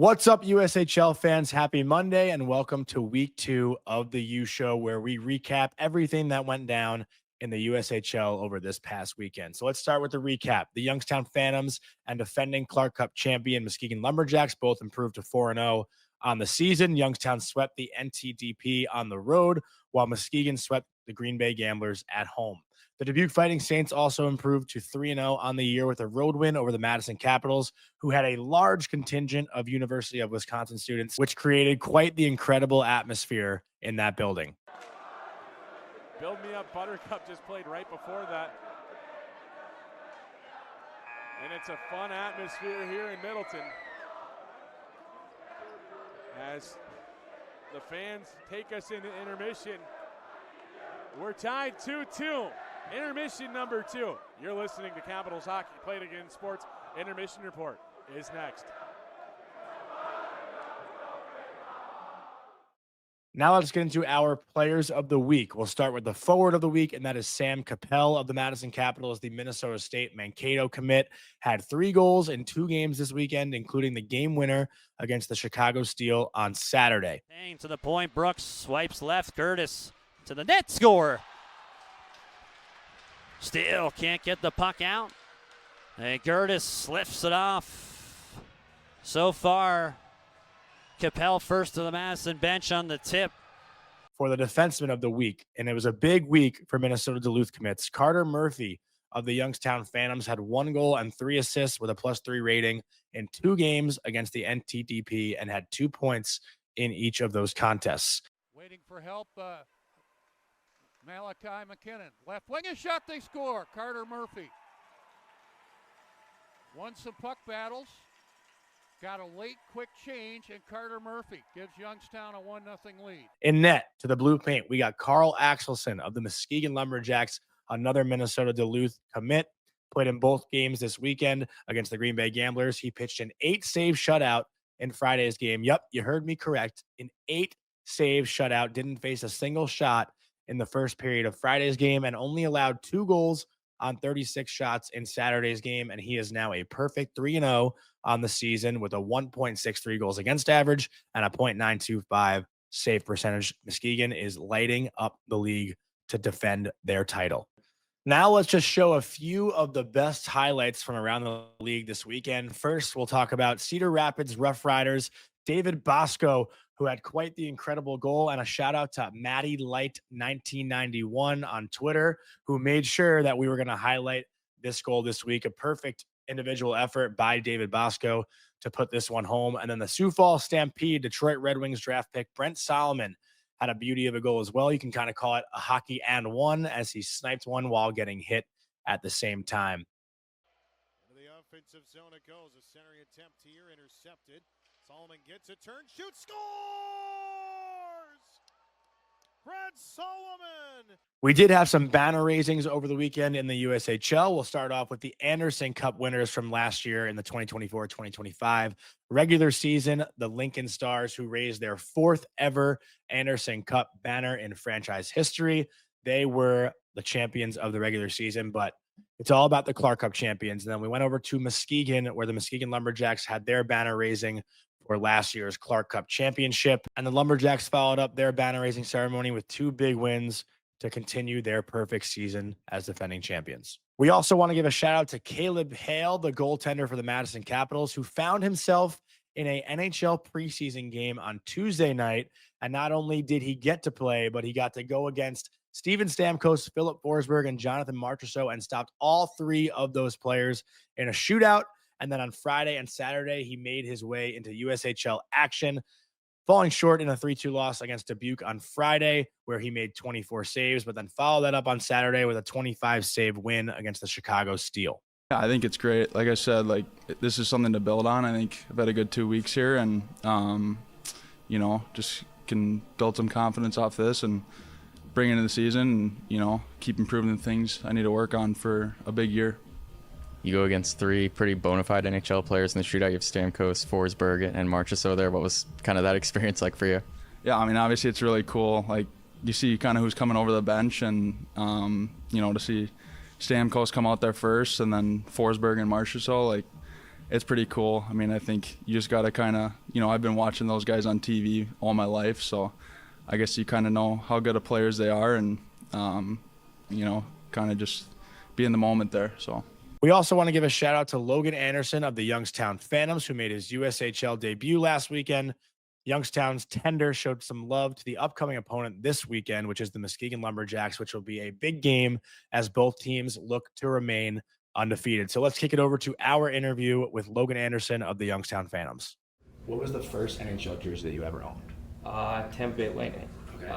What's up, USHL fans? Happy Monday and welcome to week 2 of the U Show, where we recap everything that went down in the USHL over this past weekend. So let's start with the recap. The Youngstown Phantoms and defending Clark Cup champion Muskegon Lumberjacks both improved to 4-0 on the season. Youngstown swept the NTDP on the road, while Muskegon swept the Green Bay Gamblers at home. The Dubuque Fighting Saints also improved to 3-0 on the year with a road win over the Madison Capitals, who had a large contingent of University of Wisconsin students, which created quite the incredible atmosphere in that building. Build Me Up Buttercup just played right before that. And it's a fun atmosphere here in Middleton as the fans take us into intermission. We're tied 2-2. Intermission number 2. You're listening to Capitals Hockey Played Again Sports. Intermission report is next. Now let's get into our players of the week. We'll start with the forward of the week, and that is Sam Capel of the Madison Capitals. The Minnesota State Mankato commit had 3 goals in 2 games this weekend, including the game winner against the Chicago Steel on Saturday. To the point, Brooks swipes left, Curtis to the net, score. Still can't get the puck out. And Curtis lifts it off. So far, Capel first to the Madison bench on the tip. For the defenseman of the week, and it was a big week for Minnesota Duluth commits, Carter Murphy of the Youngstown Phantoms had 1 goal and 3 assists with a +3 rating in 2 games against the NTDP and had 2 points in each of those contests. Waiting for help, Malachi McKinnon. Left wing, a shot, they score. Carter Murphy. Won some puck battles. Got a late quick change, and Carter Murphy gives Youngstown a 1-0 lead. In net to the blue paint, we got Carl Axelson of the Muskegon Lumberjacks, another Minnesota Duluth commit. Played in both games this weekend against the Green Bay Gamblers. He pitched an 8-save shutout in Friday's game. Yep, you heard me correct. An 8-save shutout. Didn't face a single shot in the first period of Friday's game and only allowed 2 goals on 36 shots in Saturday's game, and he is now a perfect 3-0 on the season with a 1.63 goals against average and a .925 save percentage. Muskegon is lighting up the league to defend their title. Now let's just show a few of the best highlights from around the league this weekend. First, we'll talk about Cedar Rapids RoughRiders David Bosco, who had quite the incredible goal, and a shout out to Maddie Light 1991 on Twitter, who made sure that we were going to highlight this goal this week. A perfect individual effort by David Bosco to put this one home. And then the Sioux Falls Stampede Detroit Red Wings draft pick Brent Solomon had a beauty of a goal as well. You can kind of call it a hockey and one, as he sniped one while getting hit at the same time. Into the offensive zone it goes. A centering attempt here, intercepted. Solomon gets a turn, shoots, scores! Brad Solomon! We did have some banner raisings over the weekend in the USHL. We'll start off with the Anderson Cup winners from last year in the 2024-2025 regular season, the Lincoln Stars, who raised their 4th ever Anderson Cup banner in franchise history. They were the champions of the regular season, but it's all about the Clark Cup champions. And then we went over to Muskegon, where the Muskegon Lumberjacks had their banner raising for last year's Clark Cup championship. And the Lumberjacks followed up their banner raising ceremony with 2 big wins to continue their perfect season as defending champions. We also want to give a shout out to Caleb Hale, the goaltender for the Madison Capitals, who found himself in a NHL preseason game on Tuesday night. And not only did he get to play, but he got to go against Steven Stamkos, Philip Forsberg, and Jonathan Marchessault, and stopped all 3 of those players in a shootout. And then on Friday and Saturday, he made his way into USHL action, falling short in a 3-2 loss against Dubuque on Friday, where he made 24 saves, but then followed that up on Saturday with a 25-save win against the Chicago Steel. Yeah, I think it's great. Like I said, this is something to build on. I think I've had a good 2 weeks here, and just can build some confidence off this and bring into the season and, keep improving the things I need to work on for a big year. You go against 3 pretty bona fide NHL players in the shootout. You have Stamkos, Forsberg, and Marchessault there. What was kind of that experience like for you? Yeah, I mean, obviously it's really cool. Like, you see kind of who's coming over the bench, and, to see Stamkos come out there first and then Forsberg and Marchessault, it's pretty cool. I mean, I think you just got to kind of, I've been watching those guys on TV all my life, so I guess you kind of know how good of players they are and, kind of just be in the moment there, so. We also want to give a shout out to Logan Anderson of the Youngstown Phantoms, who made his USHL debut last weekend. Youngstown's tender showed some love to the upcoming opponent this weekend, which is the Muskegon Lumberjacks, which will be a big game as both teams look to remain undefeated. So let's kick it over to our interview with Logan Anderson of the Youngstown Phantoms. What was the first NHL jersey that you ever owned? Tampa Bay Lightning.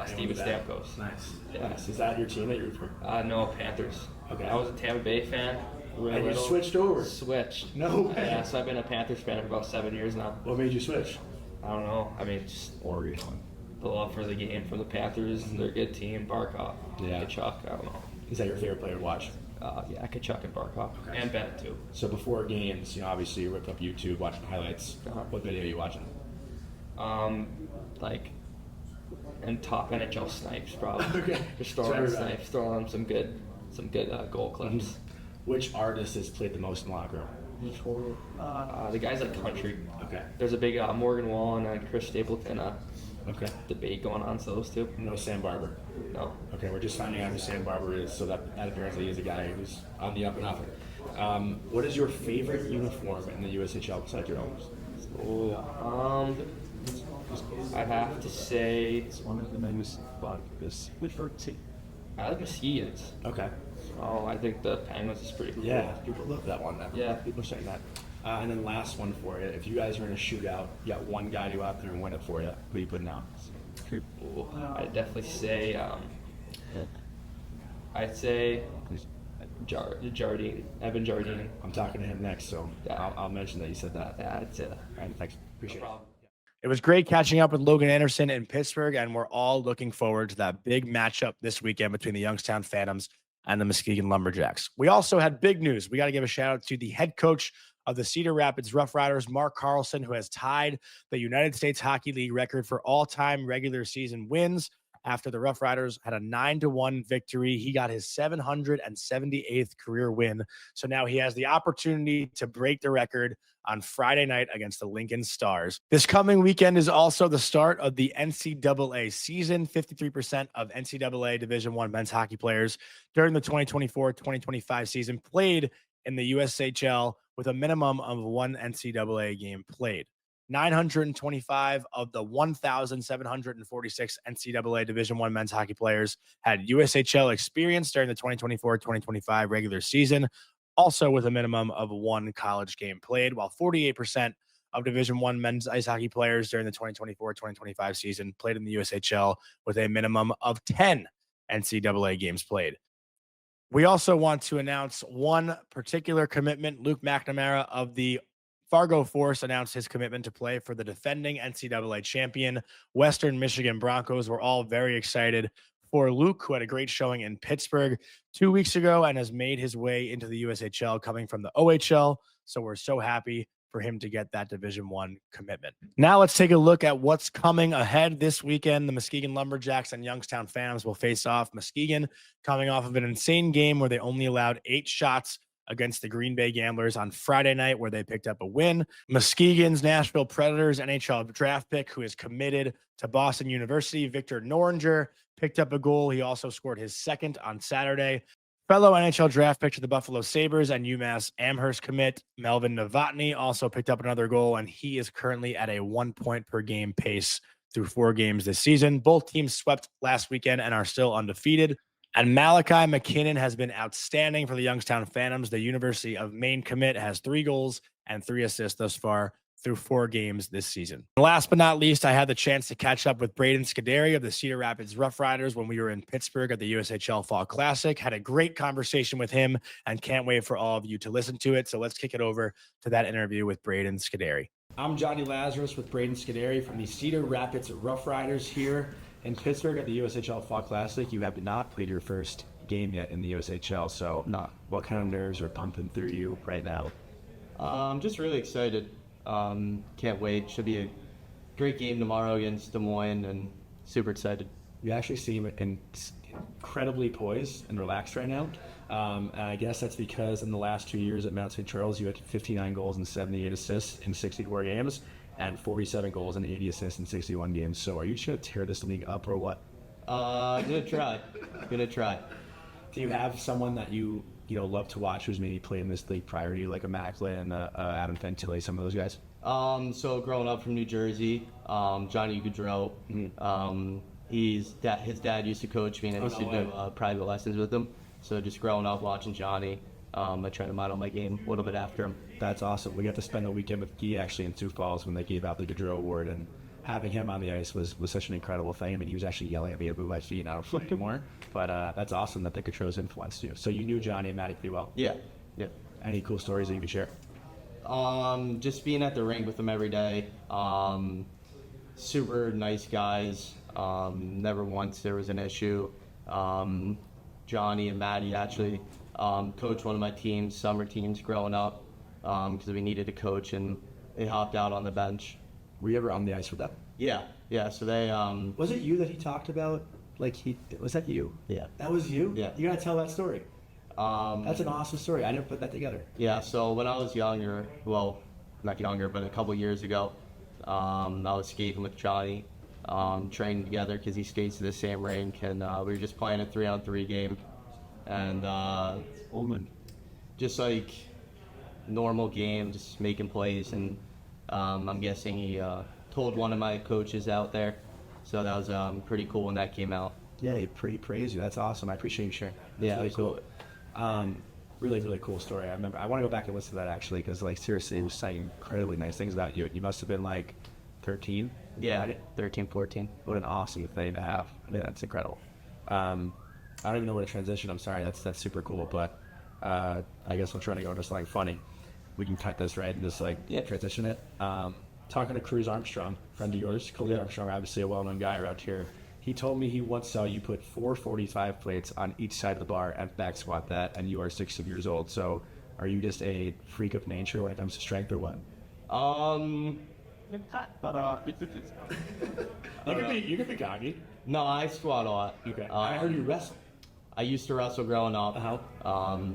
Steven Stamkos. Nice. Yeah. Nice. Is that your team that you root for? No, Panthers. Okay. I was a Tampa Bay fan. And you switched over? Switched. No way. Yeah, so I've been a Panthers fan for about 7 years now. What made you switch? I don't know. I mean, just the love for the game from the Panthers. They're a good team. Barkov. Yeah. Kachuk. I don't know. Is that your favorite player to watch? Yeah, Kachuk and Barkov. Okay. And Bennett, too. So before games, obviously you ripped up YouTube, watching highlights. What video are you watching? And top NHL snipes, probably. Okay. Just throwing on snipes, throwing on some good goal clips. Mm-hmm. Which artist has played the most in the locker room? The guys at Country. Okay. There's a big Morgan Wallen and Chris Stapleton Okay. debate going on, so those two. No Sam Barber? No. Okay, we're just finding out who Sam Barber is, so that apparently is a guy who's on the up and up. What is your favorite uniform in the USHL besides your own? I'd have to say It's one of the menus bought this. Which team? I like Muskegons. Okay. Oh, I think the Penguins is pretty cool. Yeah, people love that one. Yeah. People are saying that. And then last one for you. If you guys are in a shootout, you got one guy to go out there and win it for you. Who are you putting out? Ooh, I'd definitely say, I'd say Jardine, Evan Jardine. I'm talking to him next, so Yeah. I'll mention that you said that. Yeah, I'd say that. All right, thanks. Appreciate No it. problem. It was great catching up with Logan Anderson in Pittsburgh, and we're all looking forward to that big matchup this weekend between the Youngstown Phantoms and the Muskegon Lumberjacks. We also had big news. We got to give a shout out to the head coach of the Cedar Rapids RoughRiders, Mark Carlson, who has tied the United States Hockey League record for all-time regular season wins. After the RoughRiders had a 9-1 victory, he got his 778th career win. So now he has the opportunity to break the record on Friday night against the Lincoln Stars. This coming weekend is also the start of the NCAA season. 53% of NCAA Division I men's hockey players during the 2024-2025 season played in the USHL with a minimum of one NCAA game played. 925 of the 1,746 NCAA Division I men's hockey players had USHL experience during the 2024-2025 regular season, also with a minimum of one college game played, while 48% of Division I men's ice hockey players during the 2024-2025 season played in the USHL with a minimum of 10 NCAA games played. We also want to announce one particular commitment. Luke McNamara of the Fargo Force announced his commitment to play for the defending NCAA champion Western Michigan Broncos. We're all very excited for Luke, who had a great showing in Pittsburgh 2 weeks ago and has made his way into the USHL coming from the OHL. So we're so happy for him to get that Division I commitment. Now let's take a look at what's coming ahead this weekend. The Muskegon Lumberjacks and Youngstown Phantoms will face off. Muskegon coming off of an insane game where they only allowed 8 shots against the Green Bay Gamblers on Friday night, where they picked up a win. Muskegon's Nashville Predators NHL draft pick, who is committed to Boston University, Victor Noringer, picked up a goal. He also scored his second on Saturday. Fellow NHL draft pick to the Buffalo Sabres and UMass Amherst commit Melvin Novotny also picked up another goal, and he is currently at a 1 point per game pace through 4 games this season. Both teams swept last weekend and are still undefeated. And Malachi McKinnon has been outstanding for the Youngstown Phantoms. The University of Maine commit has 3 goals and 3 assists thus far through 4 games this season. And last but not least, I had the chance to catch up with Braiden Scuderi of the Cedar Rapids RoughRiders when we were in Pittsburgh at the USHL Fall Classic. Had a great conversation with him and can't wait for all of you to listen to it. So let's kick it over to that interview with Braiden Scuderi. I'm Jonny Lazarus with Braiden Scuderi from the Cedar Rapids RoughRiders here in Pittsburgh at the USHL Fall Classic. You have not played your first game yet in the USHL, so what kind of nerves are pumping through you right now? I'm just really excited. Can't wait. Should be a great game tomorrow against Des Moines, and super excited. You actually see him in incredibly poised and relaxed right now. And I guess that's because in the last 2 years at Mount St. Charles, you had 59 goals and 78 assists in 64 games and 47 goals and 80 assists in 61 games. So are you just going to tear this league up or what? Gonna try. Gonna try. Do you have someone that you love to watch who's maybe played in this league prior to you, like a Macklin, Adam Fantilli, some of those guys? So growing up from New Jersey, Jonny Lazarus, his dad used to coach me, and I used to do private lessons with him. So just growing up watching Johnny, I try to model my game a little bit after him. That's awesome. We got to spend the weekend with Guy actually in Sioux Falls when they gave out the Gaudreau Award, and having him on the ice was such an incredible thing. I mean, he was actually yelling at me to move my feet, and I don't feel more. But that's awesome that the Gaudreau's influenced you. So you knew Johnny and Matty pretty well. Yeah. Any cool stories that you could share? Just being at the rink with them every day. Super nice guys. Never once there was an issue. Johnny and Matty actually coached one of my teams, summer teams growing up, because we needed a coach, and they hopped out on the bench. Were you ever on the ice with them? Yeah. So they. Was it you that he talked about? Was that you? Yeah. That was you? Yeah. You gotta tell that story. That's an awesome story. I never put that together. Yeah. So when I was younger, well, not younger, but a couple years ago, I was skating with Johnny, training together because he skates to the same rink, and we were just playing a 3-on-3 game, and just like normal game, just making plays, and I'm guessing he told one of my coaches out there, so that was pretty cool when that came out. Yeah, he praised you. That's awesome. I appreciate you sharing. That's really cool. Really, really cool story. I remember. I want to go back and listen to that actually, because seriously, he was saying incredibly nice things about you. You must have been 13. Yeah, 13, 14. What an awesome thing to have. I mean, that's incredible. I don't even know where to transition. I'm sorry. That's super cool. But I guess I'm trying to go into something funny. We can cut this right and just transition it. Talking to Cruz Armstrong, friend of yours, Colby Armstrong, obviously a well-known guy around here. He told me he once saw you put 4 45 plates on each side of the bar and back squat that, and you are 60 years old. So are you just a freak of nature when it comes to strength or what? You can be cocky. No, I squat a lot. Okay. I heard you wrestle. I used to wrestle growing up.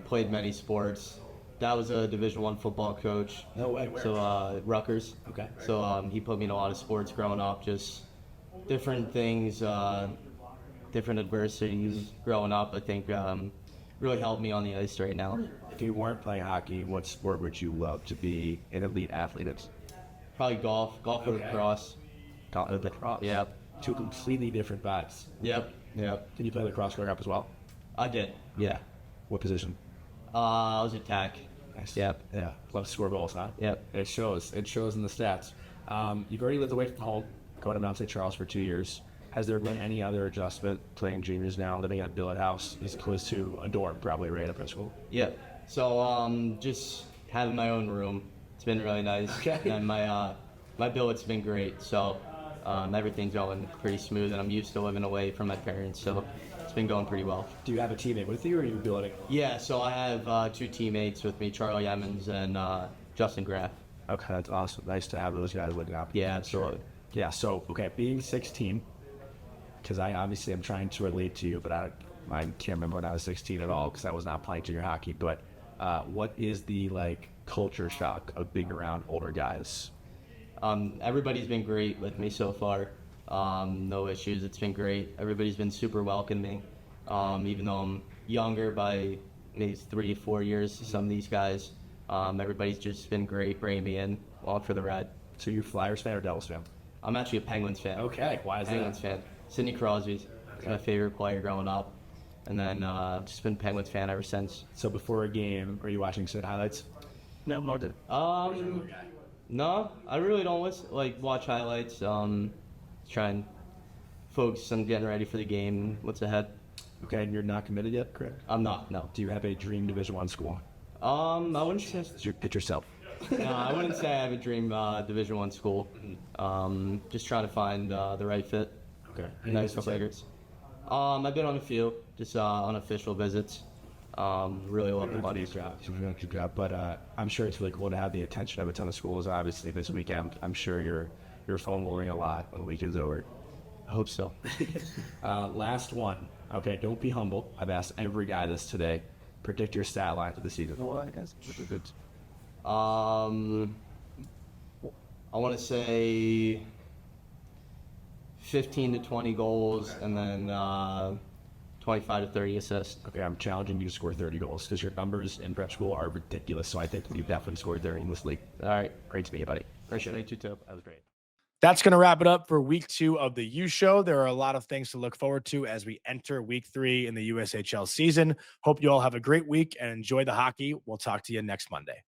Played many sports. That was a Division I football coach. No way. Where? So Rutgers. Okay. So he put me in a lot of sports growing up. Just different things, different adversities growing up. I think really helped me on the ice right now. If you weren't playing hockey, what sport would you love to be an elite athlete in? Probably golf or lacrosse. Lacrosse. Yeah. Two completely different vibes. Yep. Did you play lacrosse growing up as well? I did. Yeah. What position? I was attack. Nice. Yep. Yeah. Love to score goals, huh? Yep. It shows. It shows in the stats. You've already lived away from home, going to Mount St. Charles for 2 years. Has there been any other adjustment playing juniors now, living at a billet house as opposed to a dorm, probably right up at school? Yeah. So just having my own room, it's been really nice. Okay. And my billet's been great. So everything's going pretty smooth, and I'm used to living away from my parents. So it's been going pretty well. Do you have a teammate with you, or are you billeting? Yeah. So I have 2 teammates with me, Charlie Emmons and Justin Graff. Okay, that's awesome. Nice to have those guys looking out. Yeah, absolutely. Yeah. So being 16. Because I obviously am trying to relate to you, but I can't remember when I was 16 at all because I was not playing junior hockey. But what is the culture shock of being around older guys? Everybody's been great with me so far. No issues. It's been great. Everybody's been super welcoming. Even though I'm younger by maybe 3 to 4 years, some of these guys, everybody's just been great bringing me in along for the ride. So you're a Flyers fan or Devils fan? I'm actually a Penguins fan. Okay, why is Penguins fan. Sidney Crosby's my favorite player growing up, and then just been a Penguins fan ever since. So before a game, are you watching Sid highlights? No, no, I really don't watch highlights. Try and focus on getting ready for the game. What's ahead? Okay, and you're not committed yet, correct? I'm not. No. Do you have a dream Division I school? I wouldn't say. Pitch yourself. No, I wouldn't say I have a dream Division I school. Just trying to find the right fit. Okay. Nice players. I've been on a few, just unofficial visits. Really love the buddies. Good job. But I'm sure it's really cool to have the attention of a ton of schools. Obviously, this weekend, I'm sure your phone will ring a lot when the weekend's over. I hope so. Last one. Okay, don't be humble. I've asked every guy this today. Predict your stat line for the season. I want to say 15 to 20 goals and then 25 to 30 assists. Okay, I'm challenging you to score 30 goals because your numbers in prep school are ridiculous. So I think you've definitely scored 30 in this league. All right. Great to meet you, buddy. Appreciate it. You too. That was great. That's going to wrap it up for week 2 of the U Show. There are a lot of things to look forward to as we enter week 3 in the USHL season. Hope you all have a great week and enjoy the hockey. We'll talk to you next Monday.